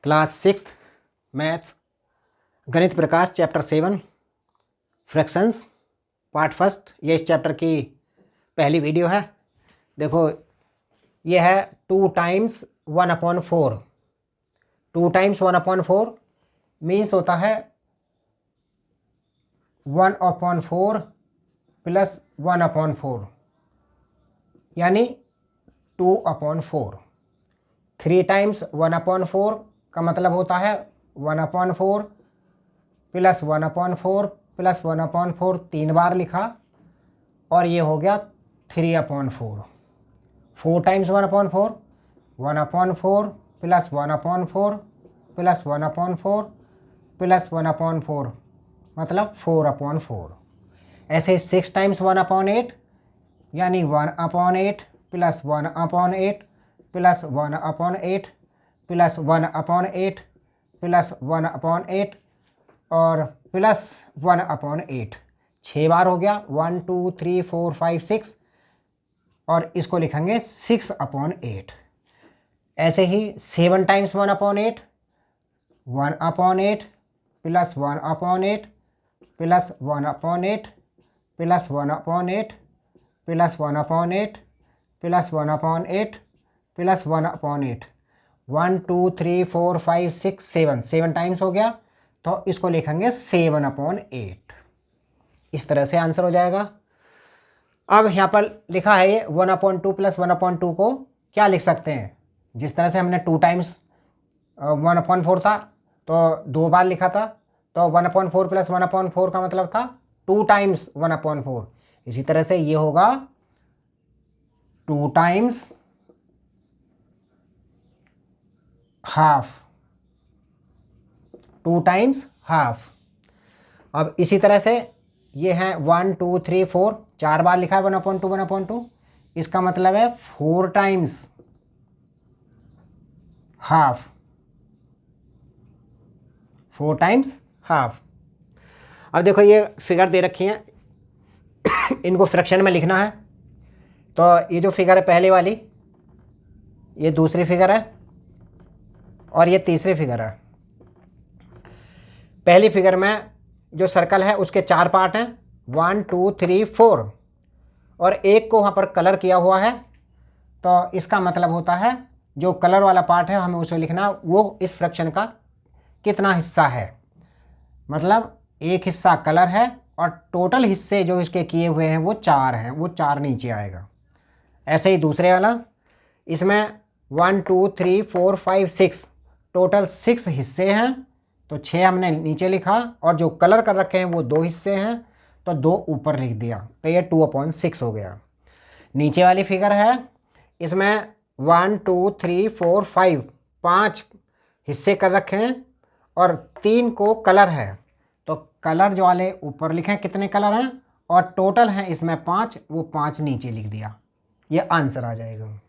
Class 6 maths गणित प्रकाश chapter 7 fractions part first. ये इस चैप्टर की पहली वीडियो है। देखो ये है 2 टाइम्स 1/4। 2 टाइम्स 1/4 मीन्स होता है 1/4 प्लस 1/4 यानी 2/4। 3 टाइम्स 1/4 का मतलब होता है 1/4 प्लस 1/4 प्लस 1/4 3 बार लिखा और ये हो गया 3/4। 4 टाइम्स 1/4 1/4 प्लस 1/4 प्लस 1/4 प्लस 1/4 मतलब 4/4। ऐसे 6 टाइम्स 1/8 यानी 1/8 प्लस 1/8 प्लस 1/8 प्लस 1/8 प्लस 1/8 और प्लस 1/8। 6 बार हो गया 1 2 3 4 5 6 और इसको लिखेंगे 6/8। ऐसे ही 7 times 1/8 1/8 plus 1/8 plus 1/8 plus 1/8 plus 1/8 plus 1/8 plus 1/8। 1 2 3 4 5 6 7 times हो गया तो इसको लिखेंगे 7/8। इस तरह से आंसर हो जाएगा। अब यहाँ पर लिखा है ये 1/2 प्लस 1/2 को क्या लिख सकते हैं? जिस तरह से हमने 2 टाइम्स 1/4 था तो 2 बार लिखा था, तो 1/4 प्लस 1/4 का मतलब था 2 टाइम्स 1/4। इसी तरह से ये होगा 2 टाइम्स हाफ। 2 times half. अब इसी तरह से ये है 1 2 3 4 4 बार लिखा है 1/2 1/2। इसका मतलब है 4 टाइम्स हाफ। 4 times half. अब देखो ये फिगर दे रखी हैं, इनको फ्रैक्शन में लिखना है। तो ये जो फिगर है पहले वाली, ये दूसरी फिगर है और ये तीसरी फिगर है। पहली फिगर में जो सर्कल है उसके 4 पार्ट हैं 1 2 3 4 और एक को वहाँ पर कलर किया हुआ है। तो इसका मतलब होता है जो कलर वाला पार्ट है हमें उसे लिखना, वो इस फ्रैक्शन का कितना हिस्सा है। मतलब एक हिस्सा कलर है और टोटल हिस्से जो इसके किए हुए हैं वो 4 हैं, वो 4 नीचे आएगा। ऐसे ही दूसरे वाला, इसमें 1 2 3 4 5 6 टोटल 6 हिस्से हैं, तो 6 हमने नीचे लिखा और जो कलर कर रखे हैं वो 2 हिस्से हैं तो 2 ऊपर लिख दिया, तो ये 2/6 हो गया। नीचे वाली फिगर है, इसमें 1 2 3 4 5 5 हिस्से कर रखे हैं और 3 को कलर है, तो कलर जो वाले ऊपर लिखे कितने कलर हैं और टोटल हैं इसमें 5, वो 5 नीचे लिख दिया। ये आंसर आ जाएगा।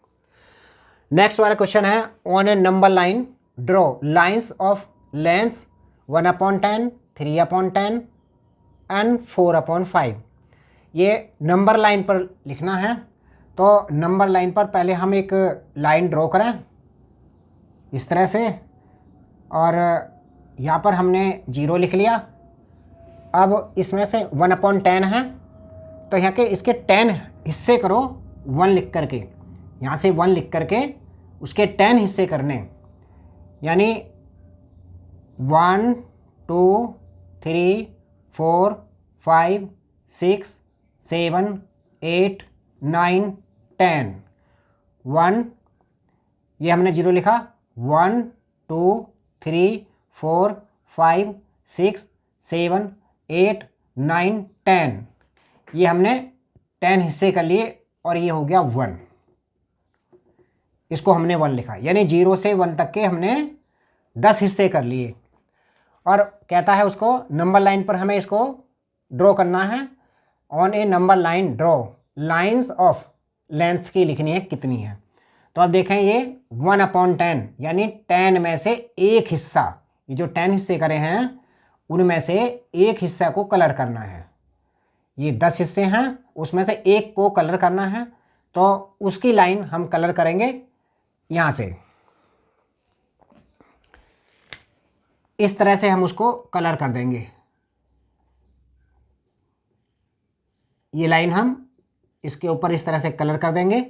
नेक्स्ट वाला क्वेश्चन है on A number line draw lines of length 1/10 3/10 and 4/5। ये नंबर लाइन पर लिखना है। तो नंबर लाइन पर पहले हम एक लाइन ड्रॉ करें इस तरह से, और यहाँ पर हमने 0 लिख लिया। अब इसमें से 1/10 है तो यहाँ के इसके 10 हिस्से करो 1 लिख करके, यहाँ से 1 लिख करके उसके 10 हिस्से करने, यानी 1 2 3 4 5 6 7 8 9 10। 1 ये हमने 0 लिखा, 1 2 3 4 5 6 7 8 9 10, ये हमने 10 हिस्से कर लिए और ये हो गया 1। इसको हमने 1 लिखा, यानी 0 से 1 तक के हमने 10 हिस्से कर लिए। और कहता है उसको नंबर लाइन पर हमें इसको ड्रॉ करना है। On A number line draw lines of length की लिखनी है कितनी है। तो अब देखें ये 1/10 यानी 10 में से एक हिस्सा, ये जो 10 हिस्से करे हैं उनमें से एक हिस्सा को कलर करना है। ये 10 हिस्से हैं, उसमें से एक को कलर करना है, तो उसकी लाइन हम कलर करेंगे यहाँ से। इस तरह से हम उसको कलर कर देंगे। ये लाइन हम इसके ऊपर इस तरह से कलर कर देंगे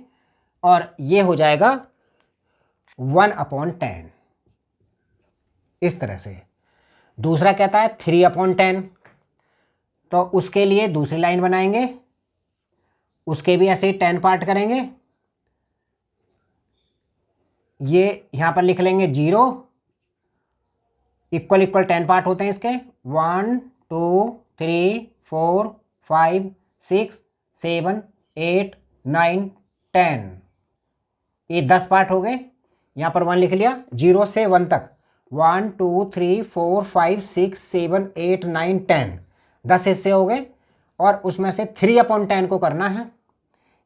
और ये हो जाएगा 1/10 इस तरह से। दूसरा कहता है 3/10, तो उसके लिए दूसरी लाइन बनाएंगे, उसके भी ऐसे ही 10 पार्ट करेंगे। ये यहाँ पर लिख लेंगे 0, इक्वल 10 पार्ट होते हैं इसके, 1 2 3 4 5 6 7 8 9 10, ये 10 पार्ट हो गए। यहाँ पर 1 लिख लिया, 0 से 1 तक 1 2 3 4 5 6 7 8 9 10, 10 हिस्से हो गए। और उसमें से 3/10 को करना है।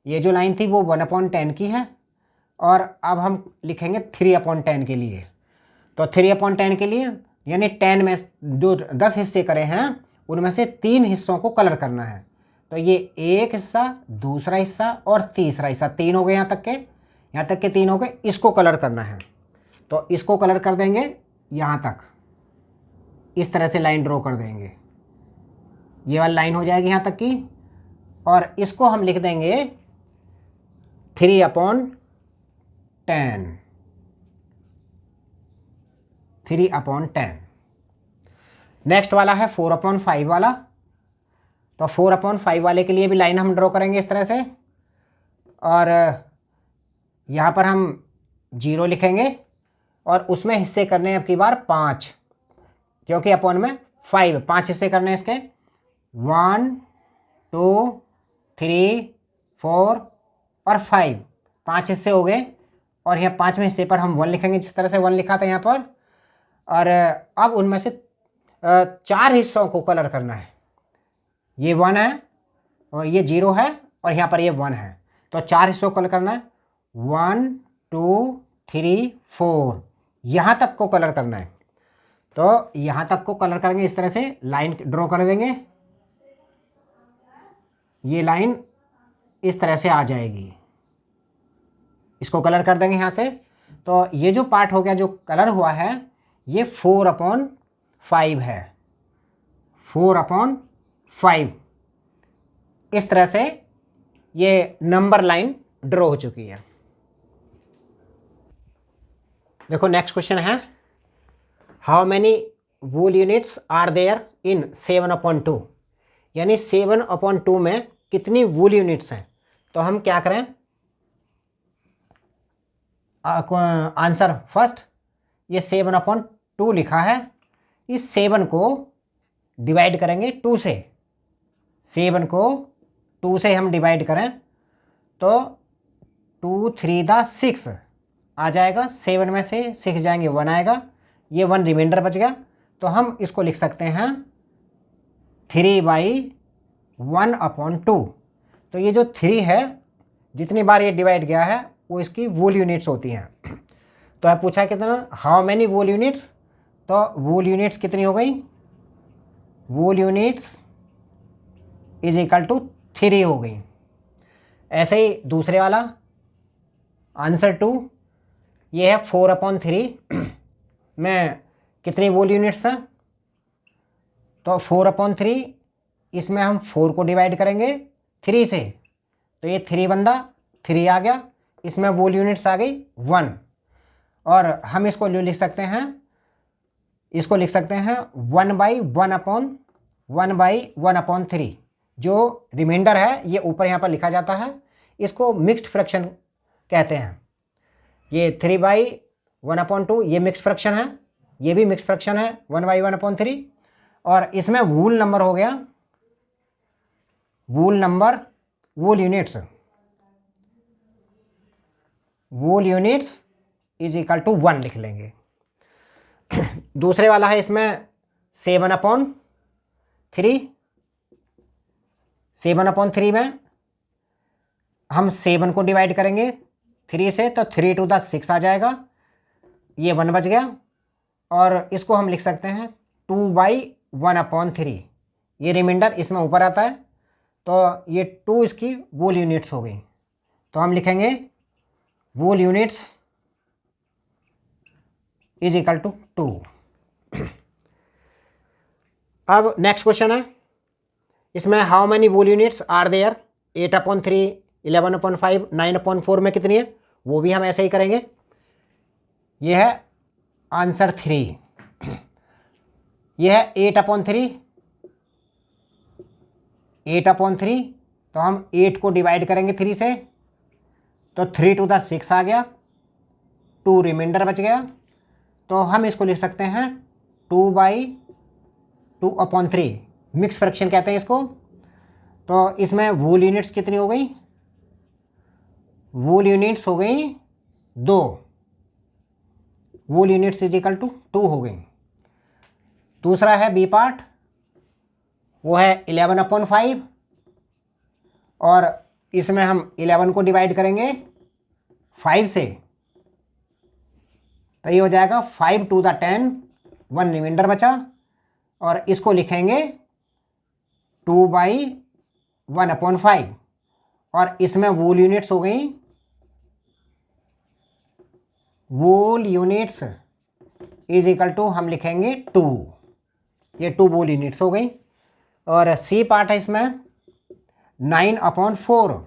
ये जो लाइन थी वो 1/10 की है, और अब हम लिखेंगे 3/10 के लिए। तो 3/10 के लिए यानी 10 में जो 10 हिस्से करे हैं उनमें से 3 हिस्सों को कलर करना है। तो ये एक हिस्सा, दूसरा हिस्सा और तीसरा हिस्सा, 3 हो गए यहाँ तक के 3 हो गए। इसको कलर करना है, तो इसको कलर कर देंगे यहाँ तक, इस तरह से लाइन ड्रॉ कर देंगे। ये वाली लाइन हो जाएगी यहाँ तक की, और इसको हम लिख देंगे 3/10, 3/10। नेक्स्ट वाला है 4/5 वाला। तो 4/5 वाले के लिए भी लाइन हम ड्रॉ करेंगे इस तरह से, और यहाँ पर हम 0 लिखेंगे और उसमें हिस्से करने हैं अब की बार 5, क्योंकि अपॉन में 5 हिस्से करने हैं इसके। 1 2 3 4 और 5 हिस्से हो गए, और यहाँ 5वें हिस्से पर हम 1 लिखेंगे, जिस तरह से 1 लिखा था यहाँ पर। और अब उनमें से 4 हिस्सों को कलर करना है। ये 1 है और ये 0 है और यहाँ पर ये 1 है, तो 4 हिस्सों को कलर करना है। 1 2 3 4 यहाँ तक को कलर करना है। तो यहाँ तक को कलर करेंगे, इस तरह से लाइन ड्रॉ कर देंगे। ये लाइन इस तरह से आ जाएगी, इसको कलर कर देंगे यहाँ से। तो ये जो पार्ट हो गया, जो कलर हुआ है, ये 4/5 है, 4/5। इस तरह से ये नंबर लाइन ड्रॉ हो चुकी है। देखो नेक्स्ट क्वेश्चन है, how many whole units are there in 7/2, यानी 7/2 में कितनी वूल यूनिट्स हैं। तो हम क्या करें, आंसर फर्स्ट, ये 7/2 लिखा है, इस 7 को डिवाइड करेंगे 2 से। 7 को 2 से हम डिवाइड करें तो 2 3 6 आ जाएगा। 7 में से 6 जाएंगे 1 आएगा, ये 1 रिमाइंडर बच गया। तो हम इसको लिख सकते हैं 3/1/2। तो ये जो 3 है, जितनी बार ये डिवाइड गया है वो इसकी वूल यूनिट्स होती हैं। तो है पूछा कितना, हाउ मैनी वूल यूनिट्स, तो वूल यूनिट्स कितनी हो गई, वूल यूनिट्स इज इक्वल टू 3 हो गई। ऐसे ही दूसरे वाला आंसर 2, ये है 4/3 में कितनी वूल यूनिट्स हैं। तो 4/3, इसमें हम 4 को डिवाइड करेंगे 3 से, तो ये 3 आ गया, इसमें वूल यूनिट्स आ गई 1। और हम इसको लिख सकते हैं, 1/1/3। जो रिमाइंडर है ये ऊपर यहाँ पर लिखा जाता है, इसको मिक्स्ड फ्रैक्शन कहते हैं। ये 3/1/2 ये मिक्स फ्रैक्शन है, ये भी मिक्स फ्रैक्शन है 1/1/3। और इसमें वूल नंबर हो गया, वूल यूनिट्स इज इक्वल टू 1 लिख लेंगे। दूसरे वाला है इसमें 7/3 में हम 7 को डिवाइड करेंगे 3 से, तो 3 2 6 आ जाएगा, ये 1 बच गया। और इसको हम लिख सकते हैं 2/1/3, ये रिमाइंडर इसमें ऊपर आता है, तो ये 2 इसकी वूल यूनिट्स हो गई। तो हम लिखेंगे whole units is equal to 2। अब नेक्स्ट क्वेश्चन है, इसमें how many whole units are there, 8/3, 11/5, 9/4 में कितनी है, वो भी हम ऐसे ही करेंगे। ये है आंसर 3। ये है 8/3, 8/3, तो हम 8 को डिवाइड करेंगे 3 से, तो 3 to the 6 आ गया, 2 रिमाइंडर बच गया। तो हम इसको लिख सकते हैं 2/2/3, मिक्स फ्रैक्शन कहते हैं इसको। तो इसमें वोल यूनिट्स कितनी हो गई, वोल यूनिट्स हो गई 2, वोल यूनिट्स इज इक्वल टू 2 हो गई। दूसरा है बी पार्ट, वो है 11/5, और इसमें हम 11 को डिवाइड करेंगे 5 से, तो ये हो जाएगा 5 to the 10, 1 रिमाइंडर बचा, और इसको लिखेंगे 2/1/5, और इसमें वोल यूनिट्स हो गई, वोल यूनिट्स इज इक्वल टू हम लिखेंगे 2, ये 2 वोल यूनिट्स हो गई। और सी पार्ट है इसमें 9/4,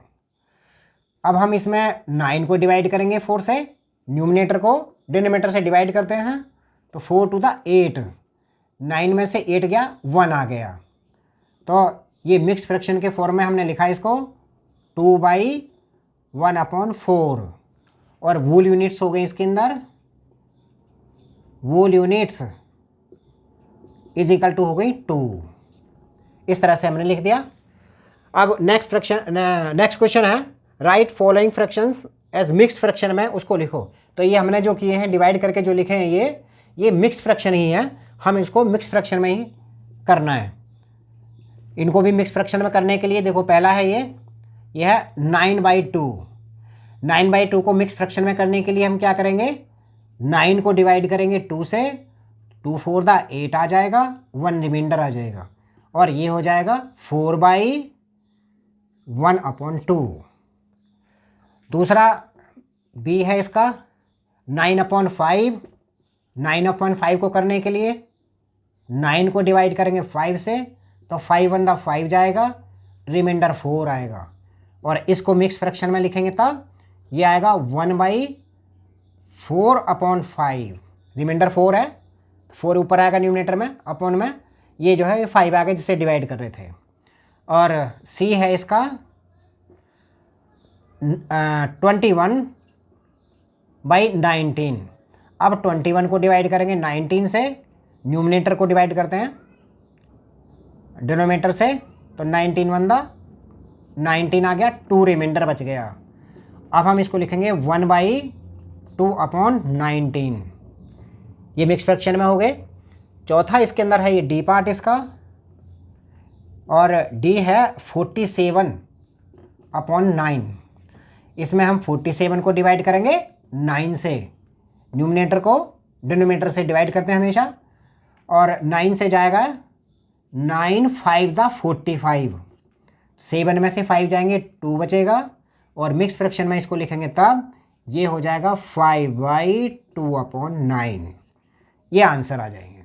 अब हम इसमें 9 को डिवाइड करेंगे 4 से, न्यूमिनेटर को डिनोमिनेटर से डिवाइड करते हैं, तो 4 to the 8, 9 में से 8 गया, 1 आ गया। तो ये मिक्स फ्रैक्शन के फॉर्म में हमने लिखा इसको 2/1/4, और वोल यूनिट्स हो गई इसके अंदर, वोल यूनिट्स इज इक्वल टू हो गई 2। इस तरह से हमने लिख दिया। अब नेक्स्ट क्वेश्चन है, write following fractions as mix fraction में उसको लिखो। तो ये हमने जो किए हैं डिवाइड करके जो लिखे हैं ये मिक्स फ्रैक्शन ही है, हम इसको मिक्स फ्रैक्शन में ही करना है। इनको भी मिक्स फ्रैक्शन में करने के लिए देखो, पहला है ये है 9/2, 9/2 को मिक्स फ्रैक्शन में करने के लिए हम क्या करेंगे, 9 को डिवाइड करेंगे 2 से, 2 4 the 8 आ जाएगा, 1 रिमाइंडर आ जाएगा, और ये हो जाएगा 4/1/2। दूसरा बी है इसका 9/5, 9/5 को करने के लिए 9 को डिवाइड करेंगे 5 से, तो 5 1 the 5 जाएगा, रिमाइंडर 4 आएगा, और इसको मिक्स फ्रैक्शन में लिखेंगे तब ये आएगा 1/4/5, रिमाइंडर 4 है, 4 ऊपर आएगा न्यूमिनेटर में, अपॉन में ये जो है 5 आ गया जिससे डिवाइड कर रहे थे। और सी है इसका 21/19, अब 21 को डिवाइड करेंगे 19 से, न्यूमिनेटर को डिवाइड करते हैं डिनोमिनेटर से, तो 19 1 the 19 आ गया, 2 रिमाइंडर बच गया। अब हम इसको लिखेंगे 1/2/19, ये मिक्स फ्रैक्शन में हो गए। चौथा इसके अंदर है ये डी पार्ट इसका, और डी है 47/9, इसमें हम 47 को डिवाइड करेंगे 9 से, न्यूमिनेटर को डिनोमिनेटर से डिवाइड करते हैं हमेशा, और 9 से जाएगा 9 5 the 45, 7 में से 5 जाएंगे 2 बचेगा, और मिक्स फ्रैक्शन में इसको लिखेंगे तब ये हो जाएगा 5/2/9, ये आंसर आ जाएंगे।